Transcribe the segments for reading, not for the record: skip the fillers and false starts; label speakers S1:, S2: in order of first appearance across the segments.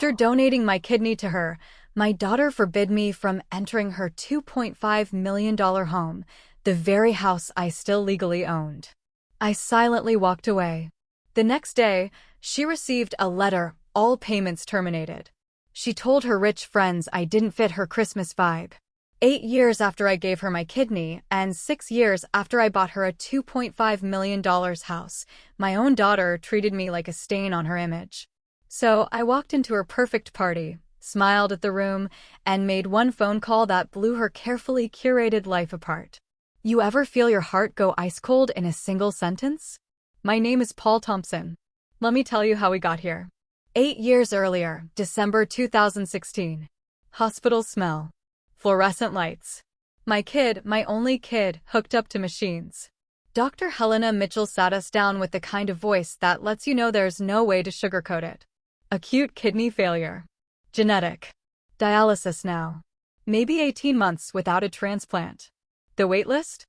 S1: After donating my kidney to her, my daughter forbid me from entering her $2.5 million home, the very house I still legally owned. I silently walked away. The next day, she received a letter, all payments terminated. She told her rich friends I didn't fit her Christmas vibe. 8 years after I gave her my kidney, and 6 years after I bought her a $2.5 million house, my own daughter treated me like a stain on her image. So I walked into her perfect party, smiled at the room, and made one phone call that blew her carefully curated life apart. You ever feel your heart go ice cold in a single sentence? My name is Paul Thompson. Let me tell you how we got here. 8 years earlier, December 2016. Hospital smell. Fluorescent lights. My kid, my only kid, hooked up to machines. Dr. Helena Mitchell sat us down with the kind of voice that lets you know there's no way to sugarcoat it. Acute kidney failure. Genetic. Dialysis now. Maybe 18 months without a transplant. The waitlist?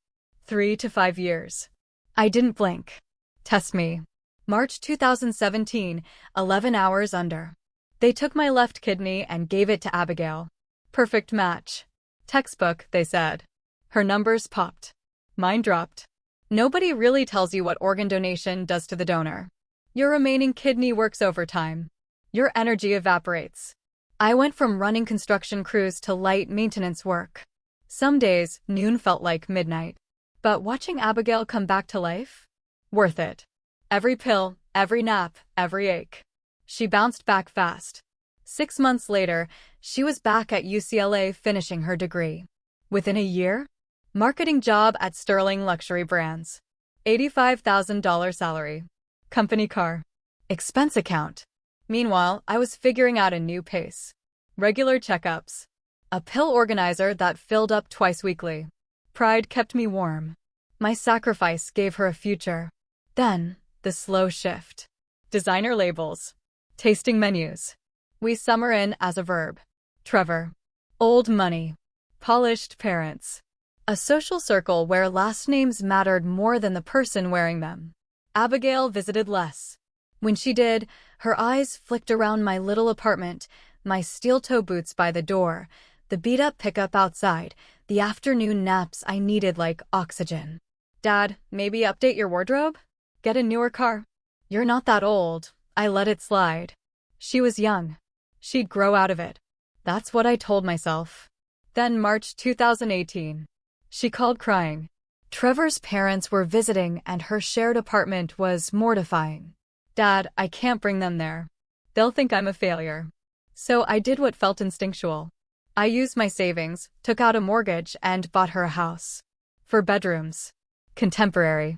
S1: 3 to 5 years. I didn't blink. Test me. March 2017, 11 hours under. They took my left kidney and gave it to Abigail. Perfect match. Textbook, they said. Her numbers popped. Mine dropped. Nobody really tells you what organ donation does to the donor. Your remaining kidney works overtime. Your energy evaporates. I went from running construction crews to light maintenance work. Some days, noon felt like midnight. But watching Abigail come back to life? Worth it. Every pill, every nap, every ache. She bounced back fast. 6 months later, she was back at UCLA finishing her degree. Within a year? Marketing job at Sterling Luxury Brands. $85,000 salary. Company car. Expense account. Meanwhile, I was figuring out a new pace. Regular checkups. A pill organizer that filled up twice weekly. Pride kept me warm. My sacrifice gave her a future. Then, the slow shift. Designer labels. Tasting menus. We summer in as a verb. Trevor. Old money. Polished parents. A social circle where last names mattered more than the person wearing them. Abigail visited less. When she did, her eyes flicked around my little apartment, my steel-toe boots by the door, the beat-up pickup outside, the afternoon naps I needed like oxygen. Dad, maybe update your wardrobe? Get a newer car? You're not that old. I let it slide. She was young. She'd grow out of it. That's what I told myself. Then March 2018. She called crying. Trevor's parents were visiting and her shared apartment was mortifying. Dad, I can't bring them there. They'll think I'm a failure. So I did what felt instinctual. I used my savings, took out a mortgage, and bought her a house. 4 bedrooms. Contemporary.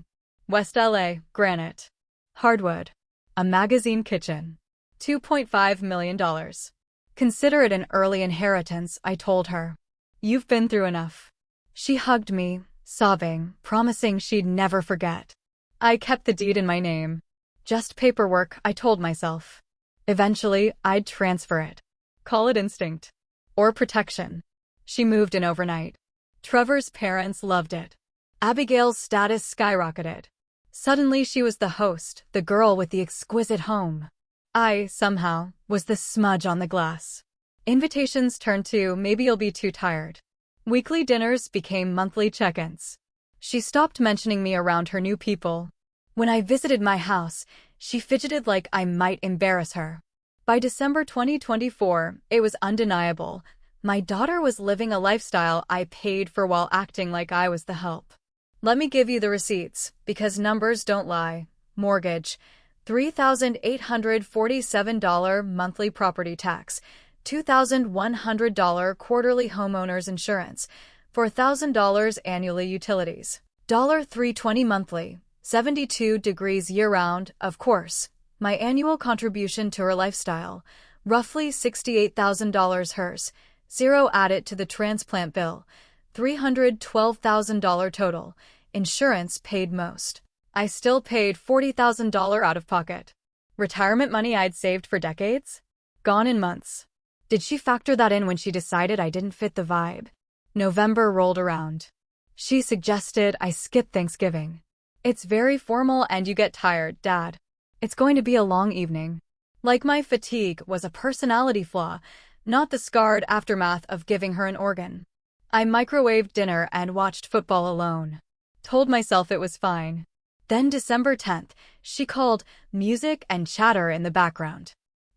S1: West LA, granite. Hardwood. A magazine kitchen. $2.5 million. Consider it an early inheritance, I told her. You've been through enough. She hugged me, sobbing, promising she'd never forget. I kept the deed in my name. Just paperwork, I told myself. Eventually, I'd transfer it. Call it instinct. Or protection. She moved in overnight. Trevor's parents loved it. Abigail's status skyrocketed. Suddenly she was the host, the girl with the exquisite home. I, somehow, was the smudge on the glass. Invitations turned to maybe you'll be too tired. Weekly dinners became monthly check-ins. She stopped mentioning me around her new people. When I visited my house, she fidgeted like I might embarrass her. By December 2024, it was undeniable. My daughter was living a lifestyle I paid for while acting like I was the help. Let me give you the receipts, because numbers don't lie. Mortgage, $3,847 monthly property tax, $2,100 quarterly homeowners insurance, $4,000 annually utilities, $320 monthly, 72 degrees year-round, of course. My annual contribution to her lifestyle, roughly $68,000 hers, zero added to the transplant bill, $312,000 total, insurance paid most. I still paid $40,000 out of pocket. Retirement money I'd saved for decades? Gone in months. Did she factor that in when she decided I didn't fit the vibe? November rolled around. She suggested I skip Thanksgiving. It's very formal and you get tired, Dad. It's going to be a long evening. Like my fatigue was a personality flaw, not the scarred aftermath of giving her an organ. I microwaved dinner and watched football alone. Told myself it was fine. Then December 10th, she called, music and chatter in the background.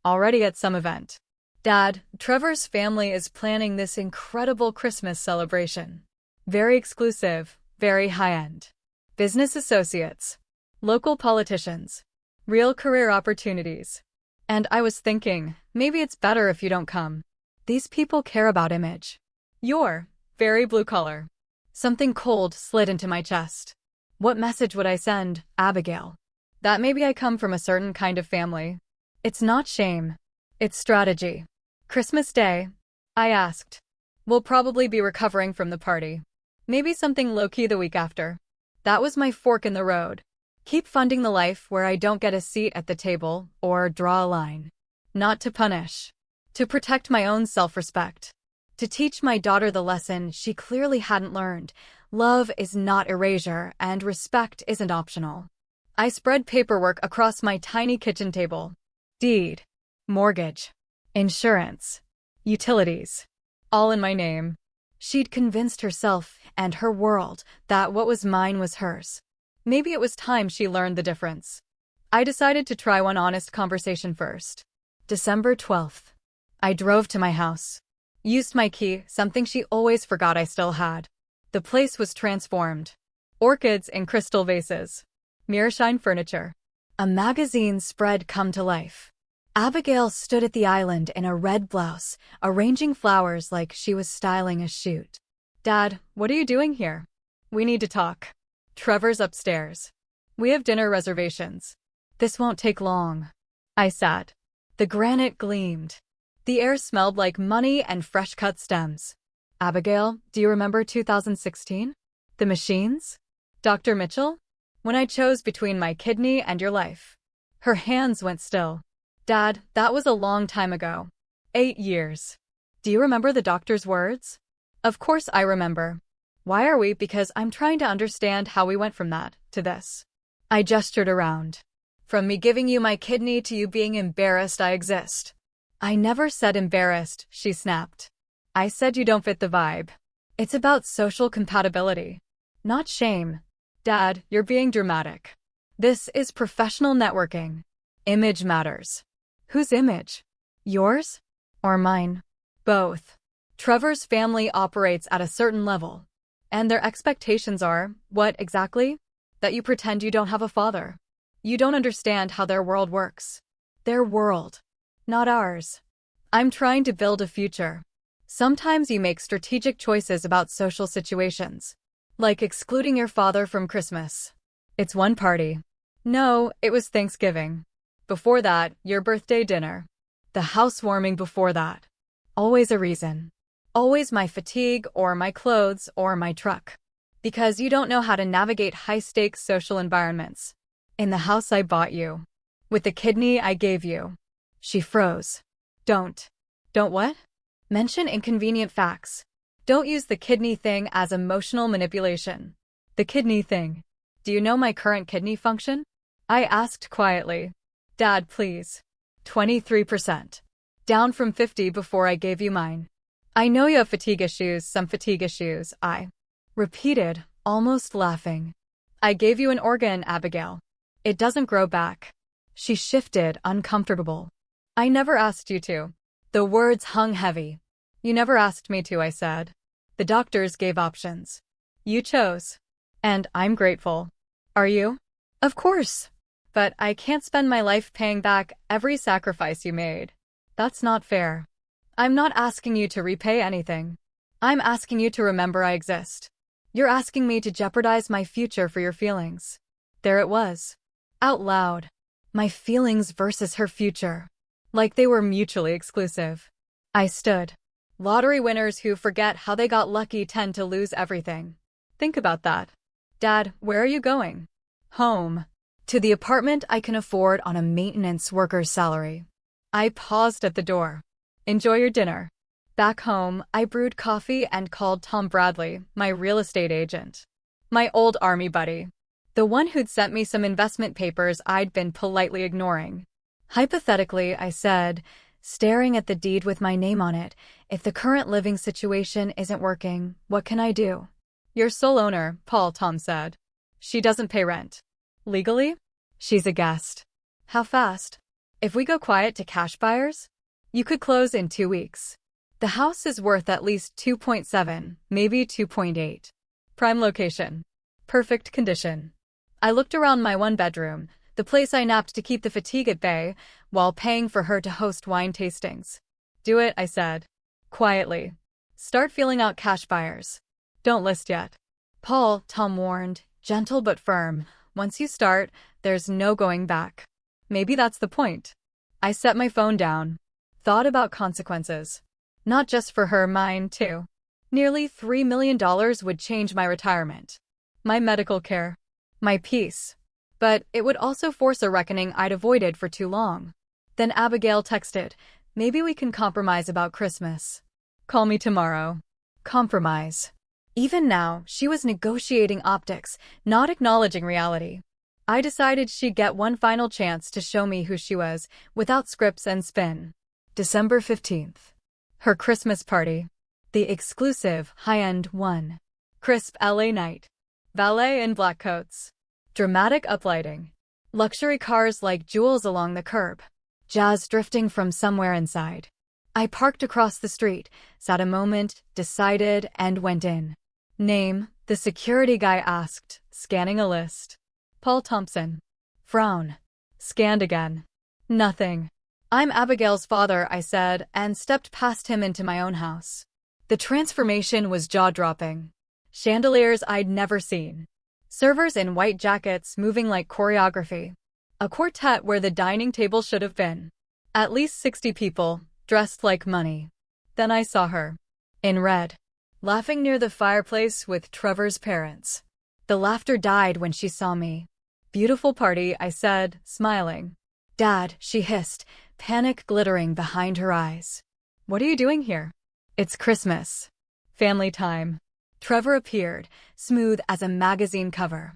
S1: Already at some event. Dad, Trevor's family is planning this incredible Christmas celebration. Very exclusive, very high-end. Business associates. Local politicians. Real career opportunities. And I was thinking, maybe it's better if you don't come. These people care about image. You're very blue-collar. Something cold slid into my chest. What message would I send, Abigail? That maybe I come from a certain kind of family. It's not shame. It's strategy. Christmas Day? I asked. We'll probably be recovering from the party. Maybe something low-key the week after. That was my fork in the road. Keep funding the life where I don't get a seat at the table, or draw a line. Not to punish. To protect my own self-respect. To teach my daughter the lesson she clearly hadn't learned. Love is not erasure, and respect isn't optional. I spread paperwork across my tiny kitchen table. Deed. Mortgage. Insurance. Utilities. All in my name. She'd convinced herself and her world that what was mine was hers. Maybe it was time she learned the difference. I decided to try one honest conversation first. December 12th. I drove to my house. Used my key, something she always forgot I still had. The place was transformed. Orchids in crystal vases. Mirror-shine furniture. A magazine spread come to life. Abigail stood at the island in a red blouse, arranging flowers like she was styling a shoot. Dad, what are you doing here? We need to talk. Trevor's upstairs. We have dinner reservations. This won't take long. I sat. The granite gleamed. The air smelled like money and fresh-cut stems. Abigail, do you remember 2016? The machines? Dr. Mitchell? When I chose between my kidney and your life. Her hands went still. Dad, that was a long time ago. 8 years. Do you remember the doctor's words? Of course I remember. Why are we? Because I'm trying to understand how we went from that to this. I gestured around. From me giving you my kidney to you being embarrassed I exist. I never said embarrassed, she snapped. I said you don't fit the vibe. It's about social compatibility. Not shame. Dad, you're being dramatic. This is professional networking. Image matters. Whose image? Yours? Or mine? Both. Trevor's family operates at a certain level. And their expectations are, what exactly? That you pretend you don't have a father. You don't understand how their world works. Their world. Not ours. I'm trying to build a future. Sometimes you make strategic choices about social situations. Like excluding your father from Christmas. It's one party. No, it was Thanksgiving. Before that, your birthday dinner. The housewarming before that. Always a reason. Always my fatigue, or my clothes, or my truck. Because you don't know how to navigate high-stakes social environments. In the house I bought you. With the kidney I gave you. She froze. Don't what? Mention inconvenient facts. Don't use the kidney thing as emotional manipulation. The kidney thing. Do you know my current kidney function? I asked quietly. Dad, please. 23%. Down from 50 before I gave you mine. I know you have fatigue issues, some fatigue issues, I repeated, almost laughing. I gave you an organ, Abigail. It doesn't grow back. She shifted, uncomfortable. I never asked you to. The words hung heavy. You never asked me to, I said. The doctors gave options. You chose. And I'm grateful. Are you? Of course. But I can't spend my life paying back every sacrifice you made. That's not fair. I'm not asking you to repay anything. I'm asking you to remember I exist. You're asking me to jeopardize my future for your feelings. There it was. Out loud. My feelings versus her future. Like they were mutually exclusive. I stood. Lottery winners who forget how they got lucky tend to lose everything. Think about that. Dad, where are you going? Home. To the apartment I can afford on a maintenance worker's salary. I paused at the door. Enjoy your dinner. Back home, I brewed coffee and called Tom Bradley, my real estate agent. My old army buddy. The one who'd sent me some investment papers I'd been politely ignoring. Hypothetically, I said, staring at the deed with my name on it, if the current living situation isn't working, what can I do? You're sole owner, Tom said. She doesn't pay rent. Legally? She's a guest. How fast? If we go quiet to cash buyers? You could close in 2 weeks. The house is worth at least 2.7, maybe 2.8. Prime location. Perfect condition. I looked around my one-bedroom, the place I napped to keep the fatigue at bay, while paying for her to host wine tastings. Do it, I said. Quietly. Start feeling out cash buyers. Don't list yet. Tom warned, gentle but firm. Once you start, there's no going back. Maybe that's the point. I set my phone down. Thought about consequences. Not just for her, mine too. Nearly $3 million would change my retirement. My medical care. My peace. But it would also force a reckoning I'd avoided for too long. Then Abigail texted, maybe we can compromise about Christmas. Call me tomorrow. Compromise. Even now, she was negotiating optics, not acknowledging reality. I decided she'd get one final chance to show me who she was, without scripts and spin. December 15th. Her Christmas party. The exclusive, high-end one. Crisp LA night. Valet in black coats. Dramatic uplighting. Luxury cars like jewels along the curb. Jazz drifting from somewhere inside. I parked across the street, sat a moment, decided, and went in. Name, the security guy asked, scanning a list. Paul Thompson. Frown. Scanned again. Nothing. I'm Abigail's father, I said, and stepped past him into my own house. The transformation was jaw-dropping. Chandeliers I'd never seen. Servers in white jackets moving like choreography. A quartet where the dining table should have been. At least 60 people, dressed like money. Then I saw her. In red. Laughing near the fireplace with Trevor's parents. The laughter died when she saw me. Beautiful party, I said, smiling. Dad, she hissed, panic glittering behind her eyes. What are you doing here? It's Christmas. Family time. Trevor appeared, smooth as a magazine cover.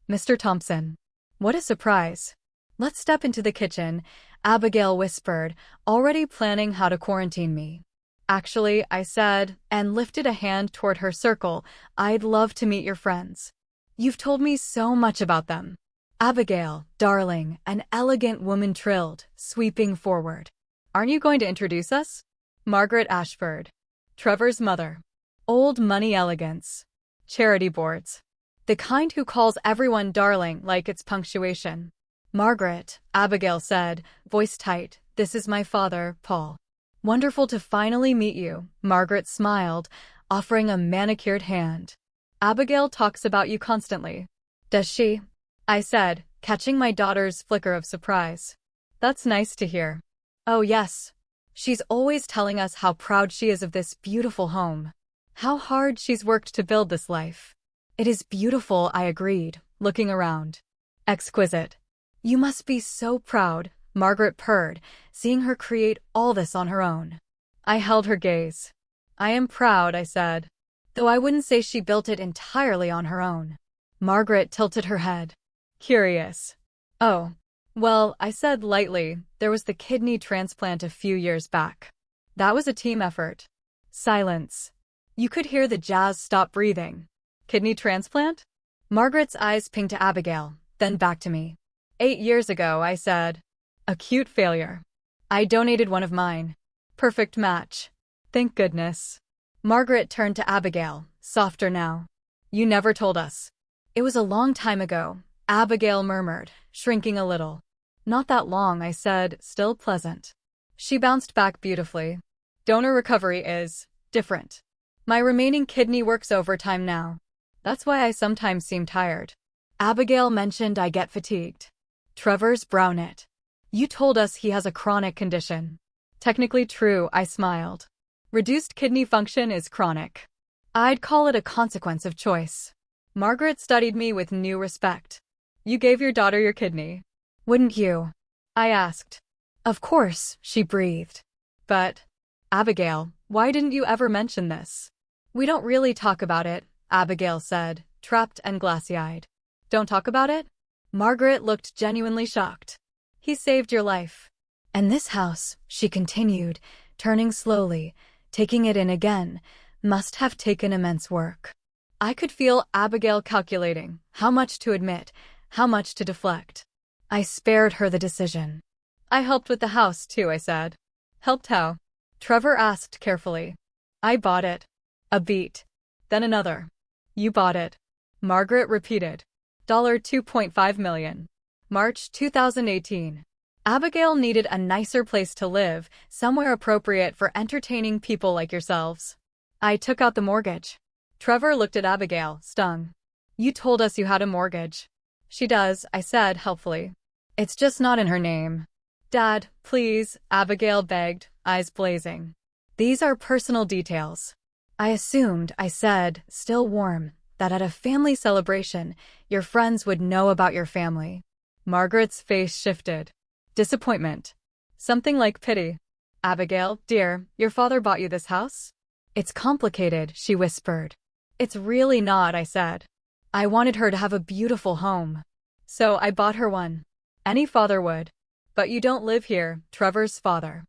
S1: Mr. Thompson. What a surprise. Let's step into the kitchen, Abigail whispered, already planning how to quarantine me. Actually, I said, and lifted a hand toward her circle, I'd love to meet your friends. You've told me so much about them. Abigail, darling, an elegant woman trilled, sweeping forward. Aren't you going to introduce us? Margaret Ashford. Trevor's mother. Old money elegance. Charity boards. The kind who calls everyone darling like it's punctuation. Margaret, Abigail said, voice tight, this is my father, Paul. Wonderful to finally meet you, Margaret smiled, offering a manicured hand. Abigail talks about you constantly. Does she? I said, catching my daughter's flicker of surprise. That's nice to hear. Oh yes. She's always telling us how proud she is of this beautiful home. How hard she's worked to build this life. It is beautiful, I agreed, looking around. Exquisite. You must be so proud, Margaret purred, seeing her create all this on her own. I held her gaze. I am proud, I said. Though I wouldn't say she built it entirely on her own. Margaret tilted her head. Curious. Oh. Well, I said lightly, there was the kidney transplant a few years back. That was a team effort. Silence. You could hear the jazz stop breathing. Kidney transplant? Margaret's eyes pinged to Abigail, then back to me. 8 years ago, I said. Acute failure. I donated one of mine. Perfect match. Thank goodness. Margaret turned to Abigail, softer now. You never told us. It was a long time ago, Abigail murmured, shrinking a little. Not that long, I said, still pleasant. She bounced back beautifully. Donor recovery is different. My remaining kidney works overtime now. That's why I sometimes seem tired. Abigail mentioned I get fatigued. Trevor's brow knit. You told us he has a chronic condition. Technically true, I smiled. Reduced kidney function is chronic. I'd call it a consequence of choice. Margaret studied me with new respect. You gave your daughter your kidney. Wouldn't you? I asked. Of course, she breathed. But, Abigail, why didn't you ever mention this? We don't really talk about it, Abigail said, trapped and glassy-eyed. Don't talk about it? Margaret looked genuinely shocked. He saved your life. And this house, she continued, turning slowly, taking it in again, must have taken immense work. I could feel Abigail calculating how much to admit, how much to deflect. I spared her the decision. I helped with the house too, I said. Helped how? Trevor asked carefully. I bought it. A beat. Then another. You bought it. Margaret repeated. $2.5 million. March 2018. Abigail needed a nicer place to live, somewhere appropriate for entertaining people like yourselves. I took out the mortgage. Trevor looked at Abigail, stung. You told us you had a mortgage. She does, I said helpfully. It's just not in her name. Dad, please, Abigail begged, eyes blazing. These are personal details. I assumed, I said, still warm, that at a family celebration, your friends would know about your family. Margaret's face shifted. Disappointment. Something like pity. Abigail, dear, your father bought you this house? It's complicated, she whispered. It's really not, I said. I wanted her to have a beautiful home. So I bought her one. Any father would. But you don't live here, Trevor's father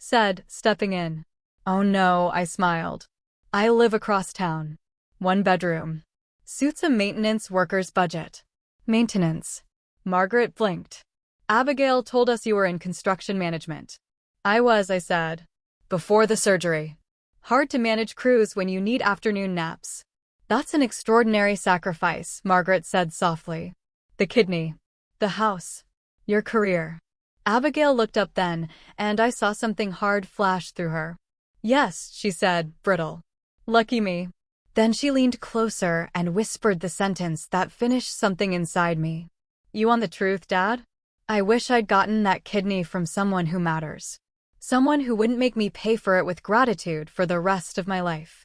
S1: said, stepping in. Oh no, I smiled. I live across town. 1 bedroom. Suits a maintenance worker's budget. Maintenance. Margaret blinked. Abigail told us you were in construction management. I was, I said. Before the surgery. Hard to manage crews when you need afternoon naps. That's an extraordinary sacrifice, Margaret said softly. The kidney. The house. Your career. Abigail looked up then, and I saw something hard flash through her. Yes, she said, brittle. Lucky me. Then she leaned closer and whispered the sentence that finished something inside me. You want the truth, Dad? I wish I'd gotten that kidney from someone who matters. Someone who wouldn't make me pay for it with gratitude for the rest of my life.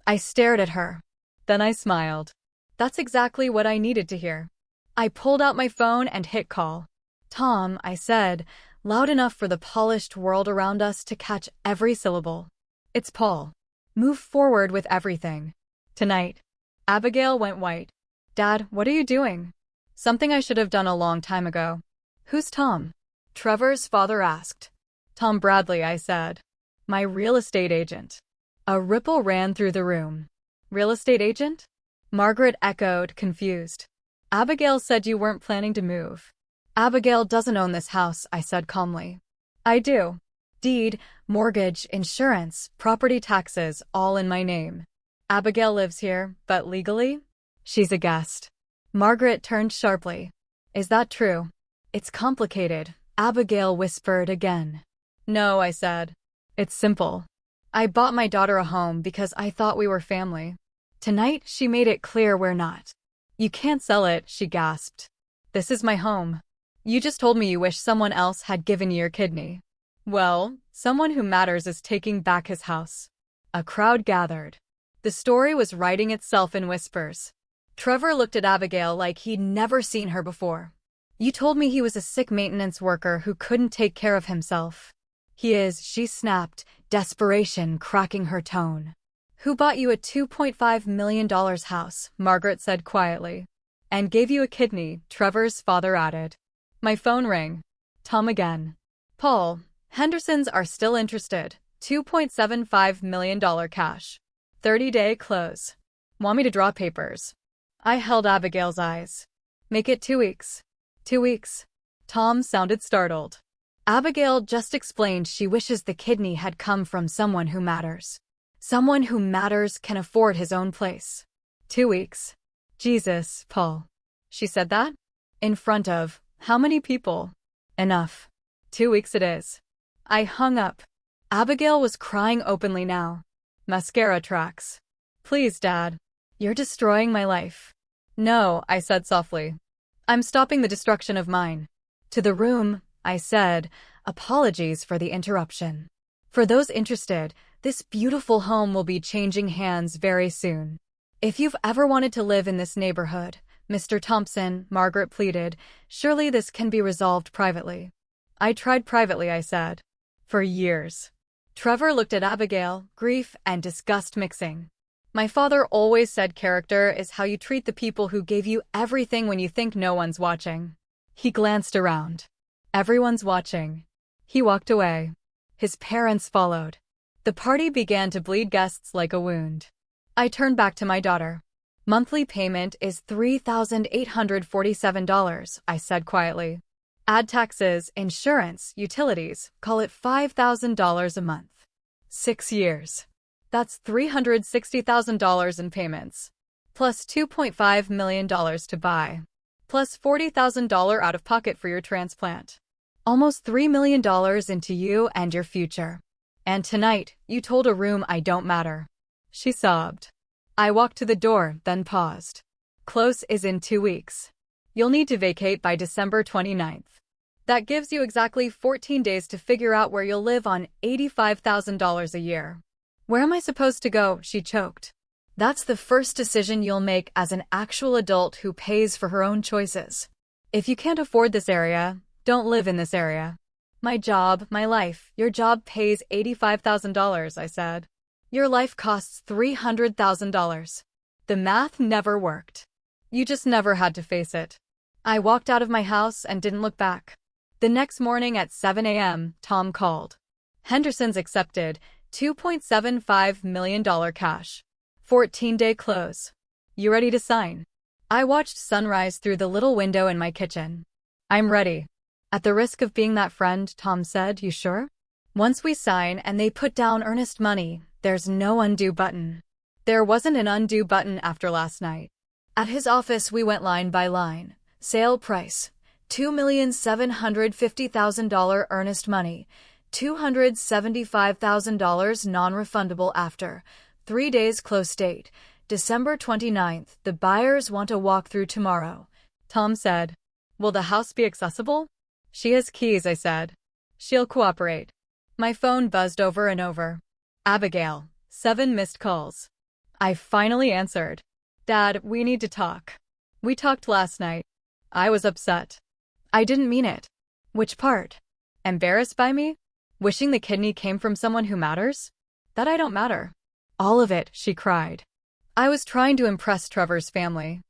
S1: I stared at her. Then I smiled. That's exactly what I needed to hear. I pulled out my phone and hit call. Tom, I said, loud enough for the polished world around us to catch every syllable. It's Paul. Move forward with everything. Tonight. Abigail went white. Dad, what are you doing? Something I should have done a long time ago. Who's Tom? Trevor's father asked. Tom Bradley, I said. My real estate agent. A ripple ran through the room. Real estate agent? Margaret echoed, confused. Abigail said you weren't planning to move. Abigail doesn't own this house, I said calmly. I do. Deed, mortgage, insurance, property taxes, all in my name. Abigail lives here, but legally? She's a guest. Margaret turned sharply. Is that true? It's complicated, Abigail whispered again. No, I said. It's simple. I bought my daughter a home because I thought we were family. Tonight, she made it clear we're not. You can't sell it, she gasped. This is my home. You just told me you wish someone else had given you your kidney. Well, someone who matters is taking back his house. A crowd gathered. The story was writing itself in whispers. Trevor looked at Abigail like he'd never seen her before. You told me he was a sick maintenance worker who couldn't take care of himself. He is, she snapped, desperation cracking her tone. Who bought you a $2.5 million house, Margaret said quietly. And gave you a kidney, Trevor's father added. My phone rang. Tom again. Paul, Hendersons are still interested. $2.75 million cash. 30-day close. Want me to draw papers? I held Abigail's eyes. Make it 2 weeks. 2 weeks. Tom sounded startled. Abigail just explained she wishes the kidney had come from someone who matters. Someone who matters can afford his own place. 2 weeks. Jesus, Paul. She said that? In front of how many people? Enough. 2 weeks it is. I hung up. Abigail was crying openly now. Mascara tracks. Please, Dad. You're destroying my life. No, I said softly. I'm stopping the destruction of mine. To the room, I said, apologies for the interruption. For those interested, this beautiful home will be changing hands very soon. If you've ever wanted to live in this neighborhood, Mr. Thompson, Margaret pleaded, surely this can be resolved privately. I tried privately, I said. For years. Trevor looked at Abigail, grief and disgust mixing. My father always said character is how you treat the people who gave you everything when you think no one's watching. He glanced around. Everyone's watching. He walked away. His parents followed. The party began to bleed guests like a wound. I turned back to my daughter. Monthly payment is $3,847, I said quietly. Add taxes, insurance, utilities, call it $5,000 a month. 6 years. That's $360,000 in payments. Plus $2.5 million to buy. Plus $40,000 out of pocket for your transplant. Almost $3 million into you and your future. And tonight, you told a room I don't matter. She sobbed. I walked to the door, then paused. Close is in 2 weeks. You'll need to vacate by December 29th. That gives you exactly 14 days to figure out where you'll live on $85,000 a year. Where am I supposed to go? She choked. That's the first decision you'll make as an actual adult who pays for her own choices. If you can't afford this area, don't live in this area. My job, my life. Your job pays $85,000, I said. Your life costs $300,000. The math never worked. You just never had to face it. I walked out of my house and didn't look back. The next morning at 7 a.m., Tom called. Henderson's accepted, $2.75 million cash. 14-day close. You ready to sign? I watched sunrise through the little window in my kitchen. I'm ready. At the risk of being that friend, Tom said, you sure? Once we sign and they put down earnest money, there's no undo button. There wasn't an undo button after last night. At his office we went line by line. Sale price, $2,750,000 earnest money, $275,000 non-refundable after. 3 days close date, December 29th. The buyers want a walkthrough tomorrow. Tom said. Will the house be accessible? She has keys, I said. She'll cooperate. My phone buzzed over and over. Abigail, 7 missed calls. I finally answered. Dad, we need to talk. We talked last night. I was upset. I didn't mean it. Which part? Embarrassed by me? Wishing the kidney came from someone who matters? That I don't matter. All of it, she cried. I was trying to impress Trevor's family.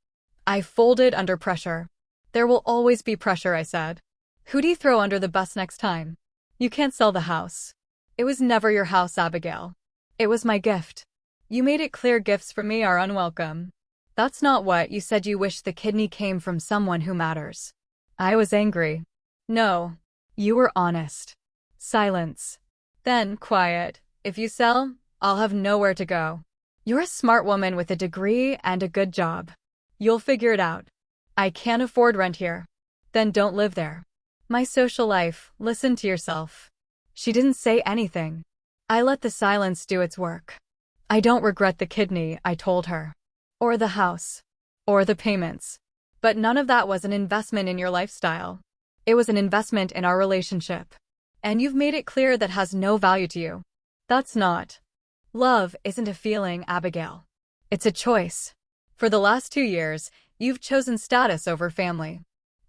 S1: I folded under pressure. There will always be pressure, I said. Who'd he throw under the bus next time? You can't sell the house. It was never your house, Abigail. It was my gift. You made it clear gifts from me are unwelcome. That's not what you said. You wish the kidney came from someone who matters. I was angry. No. You were honest. Silence. Then, quiet. If you sell, I'll have nowhere to go. You're a smart woman with a degree and a good job. You'll figure it out. I can't afford rent here. Then don't live there. My social life, listen to yourself. She didn't say anything. I let the silence do its work. I don't regret the kidney, I told her. Or the house. Or the payments. But none of that was an investment in your lifestyle. It was an investment in our relationship. And you've made it clear that has no value to you. That's not. Love isn't a feeling, Abigail. It's a choice. For the last 2 years, you've chosen status over family.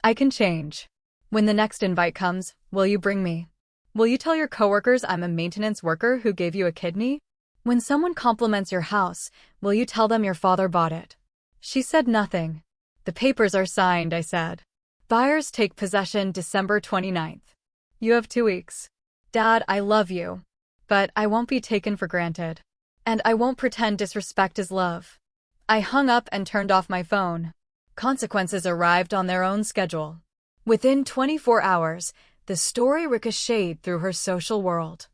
S1: I can change. When the next invite comes, will you bring me? Will you tell your coworkers I'm a maintenance worker who gave you a kidney? When someone compliments your house, will you tell them your father bought it? She said nothing. The papers are signed, I said. Buyers take possession December 29th. You have 2 weeks. Dad, I love you. But I won't be taken for granted. And I won't pretend disrespect is love. I hung up and turned off my phone. Consequences arrived on their own schedule. Within 24 hours, the story ricocheted through her social world.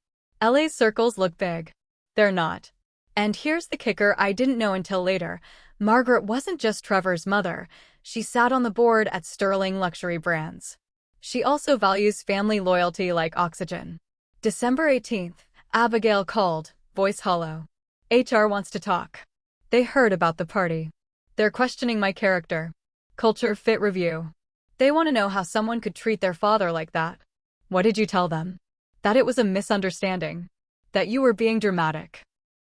S1: LA's circles look big. They're not. And here's the kicker I didn't know until later. Margaret wasn't just Trevor's mother. She sat on the board at Sterling Luxury Brands. She also values family loyalty like oxygen. December 18th, Abigail called, voice hollow. HR wants to talk. They heard about the party. They're questioning my character. Culture fit review. They want to know how someone could treat their father like that. What did you tell them? That it was a misunderstanding. That you were being dramatic.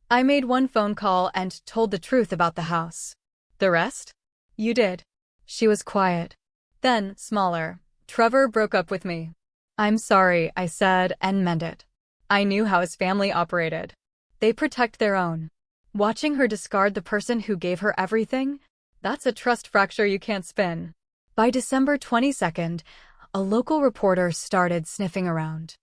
S1: I made one phone call and told the truth about the house. The rest? You did. She was quiet. Then, smaller, Trevor broke up with me. I'm sorry, I said, and meant it. I knew how his family operated. They protect their own. Watching her discard the person who gave her everything? That's a trust fracture you can't spin. By December 22nd, a local reporter started sniffing around.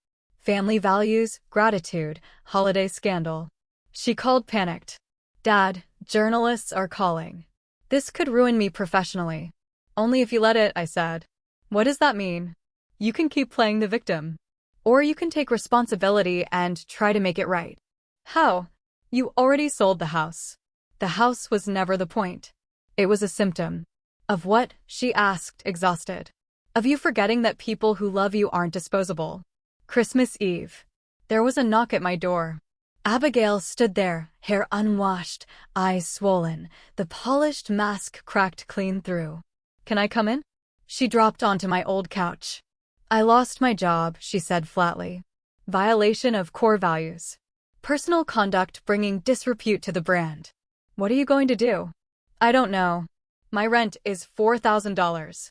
S1: Family values, gratitude, holiday scandal. She called panicked. Dad, journalists are calling. This could ruin me professionally. Only if you let it, I said. What does that mean? You can keep playing the victim. Or you can take responsibility and try to make it right. How? You already sold the house. The house was never the point. It was a symptom. Of what? She asked, exhausted. Of you forgetting that people who love you aren't disposable. Christmas Eve. There was a knock at my door. Abigail stood there, hair unwashed, eyes swollen, the polished mask cracked clean through. Can I come in? She dropped onto my old couch. I lost my job, she said flatly. Violation of core values. Personal conduct bringing disrepute to the brand. What are you going to do? I don't know. My rent is $4,000.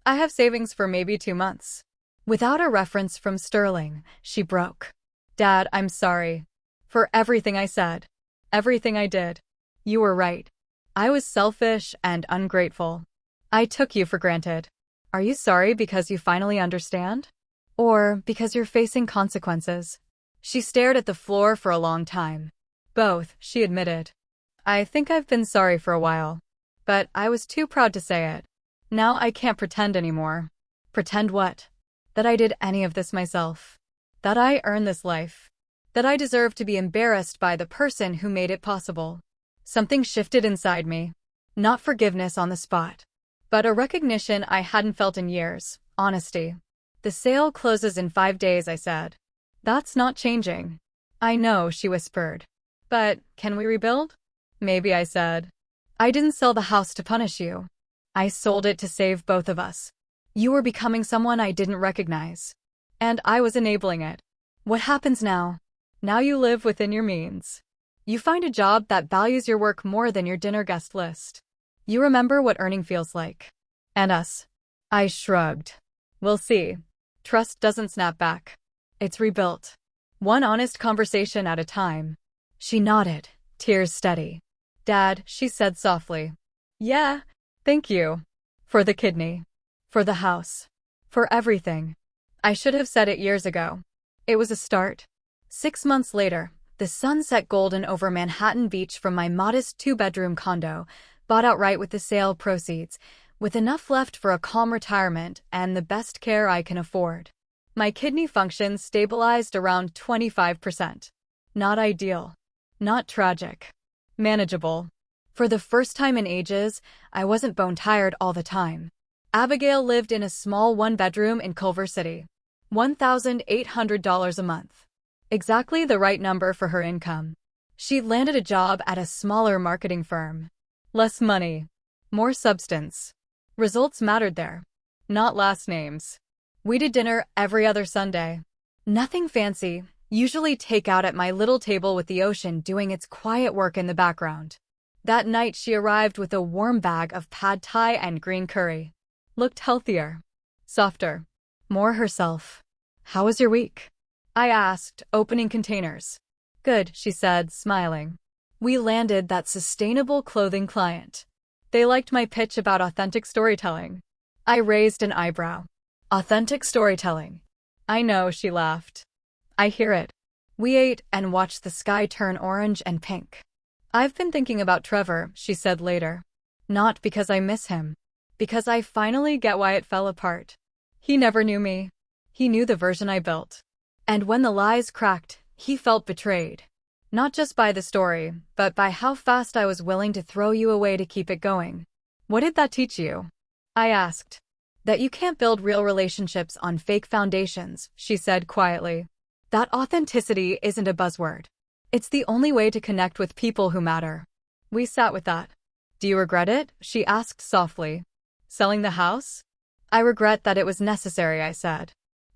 S1: I have savings for maybe 2 months. Without a reference from Sterling, she broke. Dad, I'm sorry. For everything I said. Everything I did. You were right. I was selfish and ungrateful. I took you for granted. Are you sorry because you finally understand? Or because you're facing consequences? She stared at the floor for a long time. Both, she admitted. I think I've been sorry for a while. But I was too proud to say it. Now I can't pretend anymore. Pretend what? That I did any of this myself. That I earned this life. That I deserve to be embarrassed by the person who made it possible. Something shifted inside me. Not forgiveness on the spot, but a recognition I hadn't felt in years, honesty. The sale closes in 5 days, I said. That's not changing. I know, she whispered. But can we rebuild? Maybe, I said. I didn't sell the house to punish you. I sold it to save both of us. You were becoming someone I didn't recognize. And I was enabling it. What happens now? Now you live within your means. You find a job that values your work more than your dinner guest list. You remember what earning feels like. And us. I shrugged. We'll see. Trust doesn't snap back. It's rebuilt. One honest conversation at a time. She nodded, tears steady. Dad, she said softly. Yeah, thank you. For the kidney. For the house. For everything. I should have said it years ago. It was a start. 6 months later, the sun set golden over Manhattan Beach from my modest 2-bedroom condo, bought outright with the sale proceeds, with enough left for a calm retirement and the best care I can afford. My kidney function stabilized around 25%. Not ideal. Not tragic. Manageable. For the first time in ages, I wasn't bone-tired all the time. Abigail lived in a small 1-bedroom in Culver City. $1,800 a month. Exactly the right number for her income. She'd landed a job at a smaller marketing firm. Less money. More substance. Results mattered there. Not last names. We did dinner every other Sunday. Nothing fancy, usually takeout at my little table with the ocean doing its quiet work in the background. That night she arrived with a warm bag of pad thai and green curry. Looked healthier. Softer. More herself. How was your week? I asked, opening containers. Good, she said, smiling. We landed that sustainable clothing client. They liked my pitch about authentic storytelling. I raised an eyebrow. Authentic storytelling. I know, she laughed. I hear it. We ate and watched the sky turn orange and pink. I've been thinking about Trevor, she said later. Not because I miss him. Because I finally get why it fell apart. He never knew me. He knew the version I built. And when the lies cracked, he felt betrayed. Not just by the story, but by how fast I was willing to throw you away to keep it going. What did that teach you? I asked. That you can't build real relationships on fake foundations, she said quietly. That authenticity isn't a buzzword. It's the only way to connect with people who matter. We sat with that. Do you regret it? She asked softly. Selling the house? I regret that it was necessary, I said.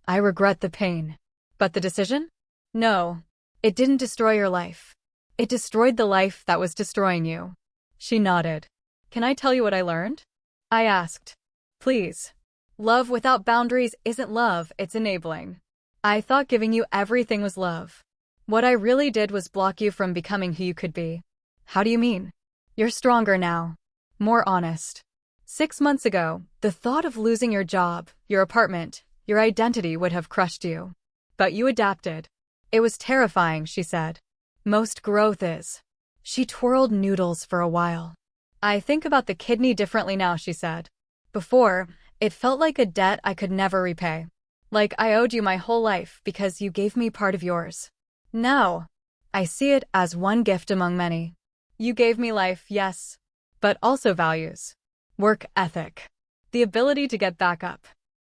S1: I regret the pain. But the decision? No. It didn't destroy your life. It destroyed the life that was destroying you. She nodded. Can I tell you what I learned? I asked. Please. Love without boundaries isn't love, it's enabling. I thought giving you everything was love. What I really did was block you from becoming who you could be. How do you mean? You're stronger now. More honest. 6 months ago, the thought of losing your job, your apartment, your identity would have crushed you. But you adapted. It was terrifying, she said. Most growth is. She twirled noodles for a while. I think about the kidney differently now, she said. Before, it felt like a debt I could never repay. Like I owed you my whole life because you gave me part of yours. Now, I see it as one gift among many. You gave me life, yes, but also values. Work ethic. The ability to get back up.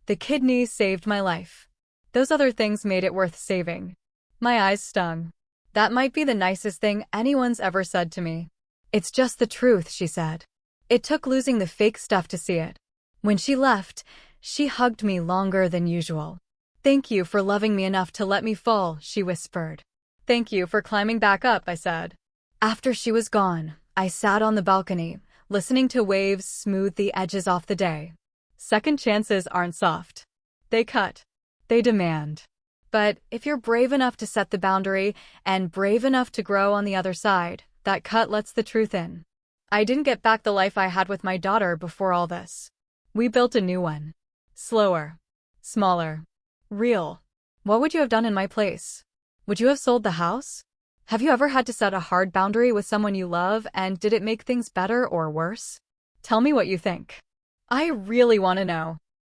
S1: The kidney saved my life. Those other things made it worth saving. My eyes stung. That might be the nicest thing anyone's ever said to me. It's just the truth, she said. It took losing the fake stuff to see it. When she left, she hugged me longer than usual. Thank you for loving me enough to let me fall, she whispered. Thank you for climbing back up, I said. After she was gone, I sat on the balcony, listening to waves smooth the edges off the day. Second chances aren't soft. They cut. They demand. But if you're brave enough to set the boundary and brave enough to grow on the other side, that cut lets the truth in. I didn't get back the life I had with my daughter before all this. We built a new one. Slower. Smaller. Real. What would you have done in my place? Would you have sold the house? Have you ever had to set a hard boundary with someone you love, and did it make things better or worse? Tell me what you think. I really want to know.